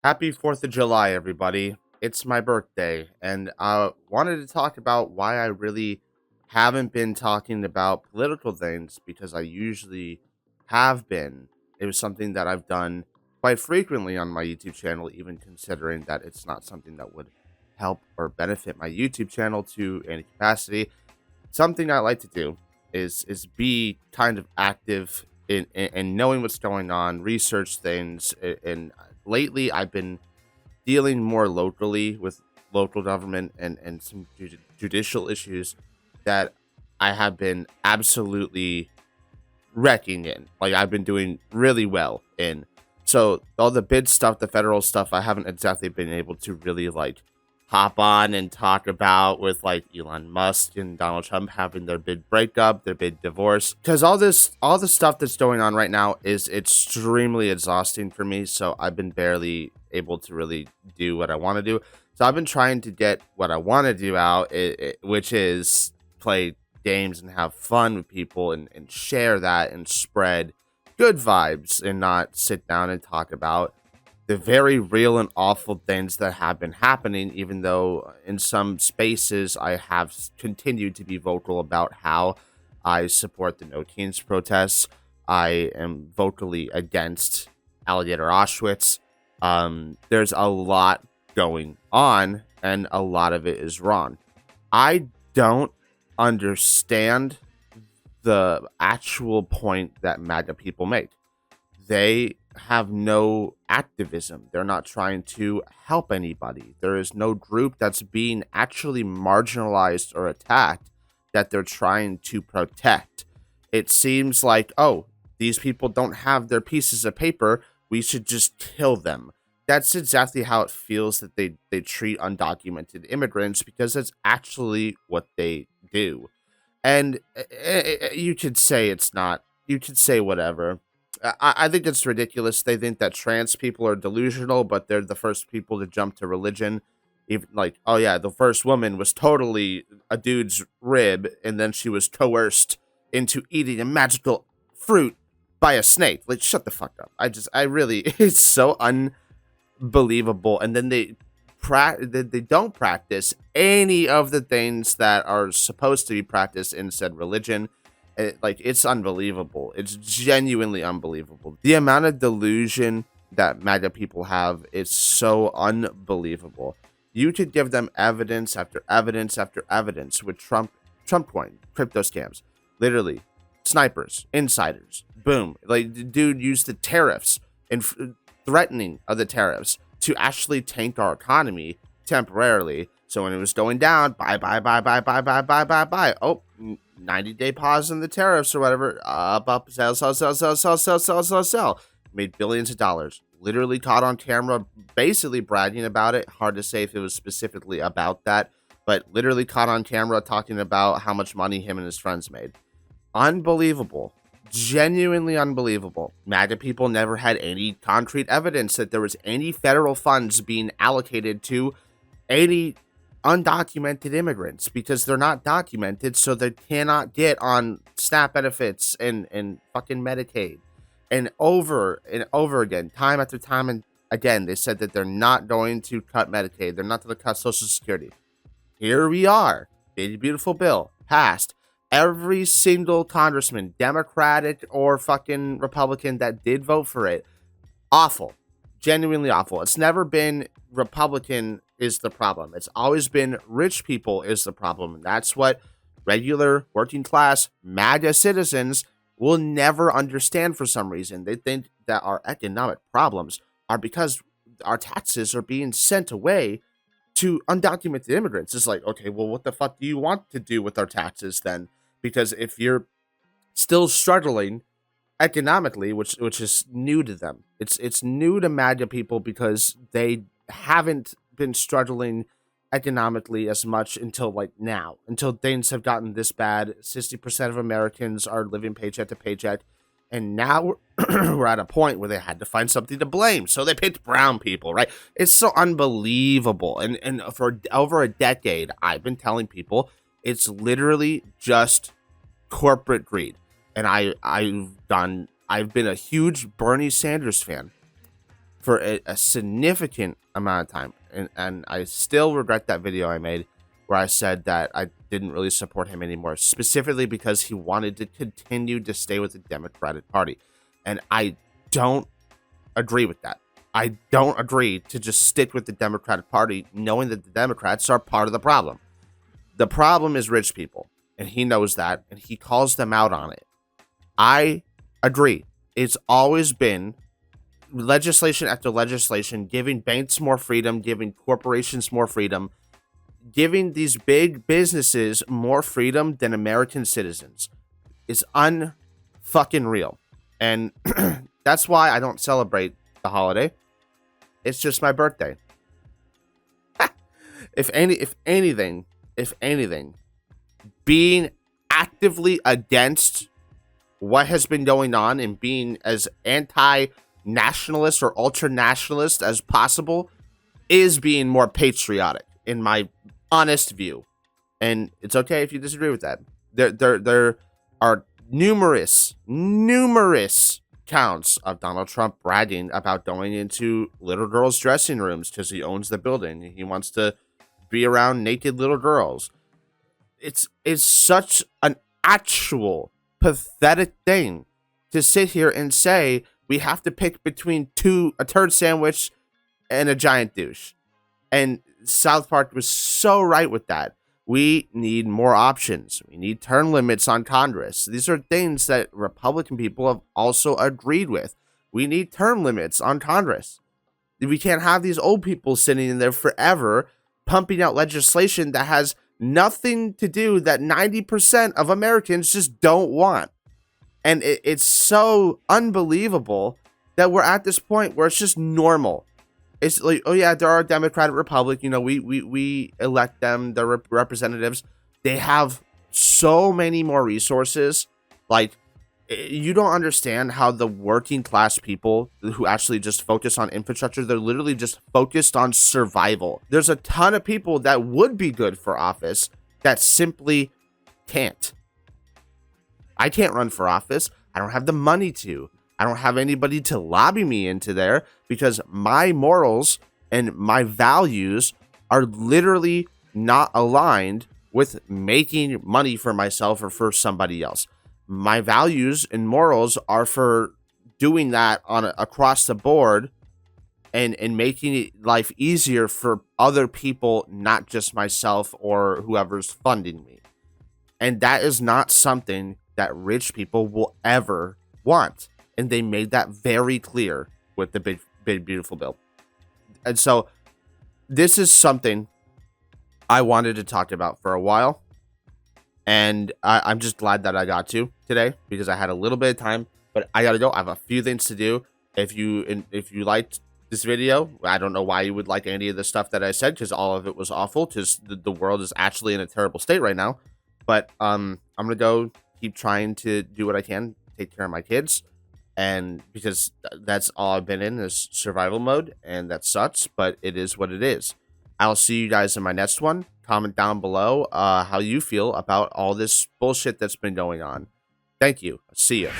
Happy 4th of July, everybody. It's my birthday, and I wanted to talk about why I really haven't been talking about political things because I usually have been. It was something that I've done quite frequently on my YouTube channel, even considering that it's not something that would help or benefit my YouTube channel to any capacity. Something I like to do is be kind of active in knowing what's going on, research things, and lately I've been dealing more locally with local government and some judicial issues that I have been absolutely wrecking in. Like I've been doing really well in. So all the bid stuff, the federal stuff, I haven't exactly been able to really like hop on and talk about with like Elon Musk and Donald Trump having their bid breakup, their bid divorce. Because all the stuff that's going on right now is extremely exhausting for me. So I've been barely able to really do what I want to do. So I've been trying to get what I want to do out, which is play games and have fun with people and share that and spread good vibes and not sit down and talk about the very real and awful things that have been happening, even though in some spaces I have continued to be vocal about how I support the No Teens protests. I am vocally against Alligator Auschwitz. There's a lot going on, and a lot of it is wrong. I don't understand the actual point that MAGA people make. They have no activism. They're not trying to help anybody. There is no group that's being actually marginalized or attacked that they're trying to protect. It seems like, oh, these people don't have their pieces of paper. We should just kill them. That's exactly how it feels that they treat undocumented immigrants because that's actually what they do. And you could say it's not. You could say whatever. I think it's ridiculous. They think that trans people are delusional, but they're the first people to jump to religion. Even like, oh yeah, the first woman was totally a dude's rib, and then she was coerced into eating a magical fruit by a snake. Like, shut the fuck up. I really, it's so unbelievable. And then they don't practice any of the things that are supposed to be practiced in said religion. It's unbelievable. It's genuinely unbelievable. The amount of delusion that MAGA people have is so unbelievable. You could give them evidence after evidence after evidence with Trump coin, crypto scams, literally snipers, insiders, boom. Like the dude used the tariffs and threatening of the tariffs to actually tank our economy temporarily. So when it was going down, buy. Oh, 90-day pause in the tariffs or whatever. Up, sell. Made billions of dollars. Literally caught on camera, basically bragging about it. Hard to say if it was specifically about that, but literally caught on camera talking about how much money him and his friends made. Unbelievable. Genuinely unbelievable. MAGA people never had any concrete evidence that there was any federal funds being allocated to any undocumented immigrants because they're not documented, so they cannot get on SNAP benefits and fucking Medicaid. And over again, time after time and again, they said that they're not going to cut Medicaid. They're not going to cut Social Security. Here we are. Big beautiful bill passed. Every single congressman, Democratic or fucking Republican, that did vote for it, awful. Genuinely awful. It's never been Republican is the problem. It's always been rich people is the problem. That's what regular working class MAGA citizens will never understand for some reason. They think that our economic problems are because our taxes are being sent away to undocumented immigrants. It's like, okay, well, what the fuck do you want to do with our taxes then? Because if you're still struggling economically, which is new to them. It's new to MAGA people because they haven't been struggling economically as much until like now, until things have gotten this bad. 60% of Americans are living paycheck to paycheck, and now we're at a point where they had to find something to blame, so they picked brown people, right? It's so unbelievable, and for over a decade, I've been telling people it's literally just corporate greed. And I've been a huge Bernie Sanders fan for a significant amount of time. And I still regret that video I made where I said that I didn't really support him anymore, specifically because he wanted to continue to stay with the Democratic Party. And I don't agree with that. I don't agree to just stick with the Democratic Party, knowing that the Democrats are part of the problem. The problem is rich people, and he knows that, and he calls them out on it. I agree. It's always been legislation after legislation, giving banks more freedom, giving corporations more freedom, giving these big businesses more freedom than American citizens. It's unfucking real. And that's why I don't celebrate the holiday. It's just my birthday. If anything, being actively against what has been going on and being as anti-nationalist or ultra-nationalist as possible is being more patriotic, in my honest view. And it's okay if you disagree with that. There are numerous counts of Donald Trump bragging about going into little girls' dressing rooms because he owns the building. He wants to be around naked little girls. It's such an actual pathetic thing to sit here and say we have to pick between a turd sandwich and a giant douche. And South Park was so right with that. We need more options. We need term limits on Congress. These are things that Republican people have also agreed with. We need term limits on Congress. We can't have these old people sitting in there forever pumping out legislation that has nothing to do that 90% of Americans just don't want. And it's so unbelievable that we're at this point where it's just normal. It's like, oh yeah, there are a Democratic Republic. You know, we elect them, their representatives. They have so many more resources. Like, you don't understand how the working class people who actually just focus on infrastructure, they're literally just focused on survival. There's a ton of people that would be good for office that simply can't. I can't run for office. I don't have the money to. I don't have anybody to lobby me into there because my morals and my values are literally not aligned with making money for myself or for somebody else. My values and morals are for doing that across the board and making life easier for other people, not just myself or whoever's funding me. And that is not something that rich people will ever want. And they made that very clear with the big beautiful bill. And so this is something I wanted to talk about for a while. And I'm just glad that I got to today because I had a little bit of time, but I got to go. I have a few things to do. If you liked this video, I don't know why you would like any of the stuff that I said because all of it was awful because the world is actually in a terrible state right now. But I'm going to go keep trying to do what I can, take care of my kids. And because that's all I've been in is survival mode, and that sucks, but it is what it is. I'll see you guys in my next one. Comment down below how you feel about all this bullshit that's been going on. Thank you. See you.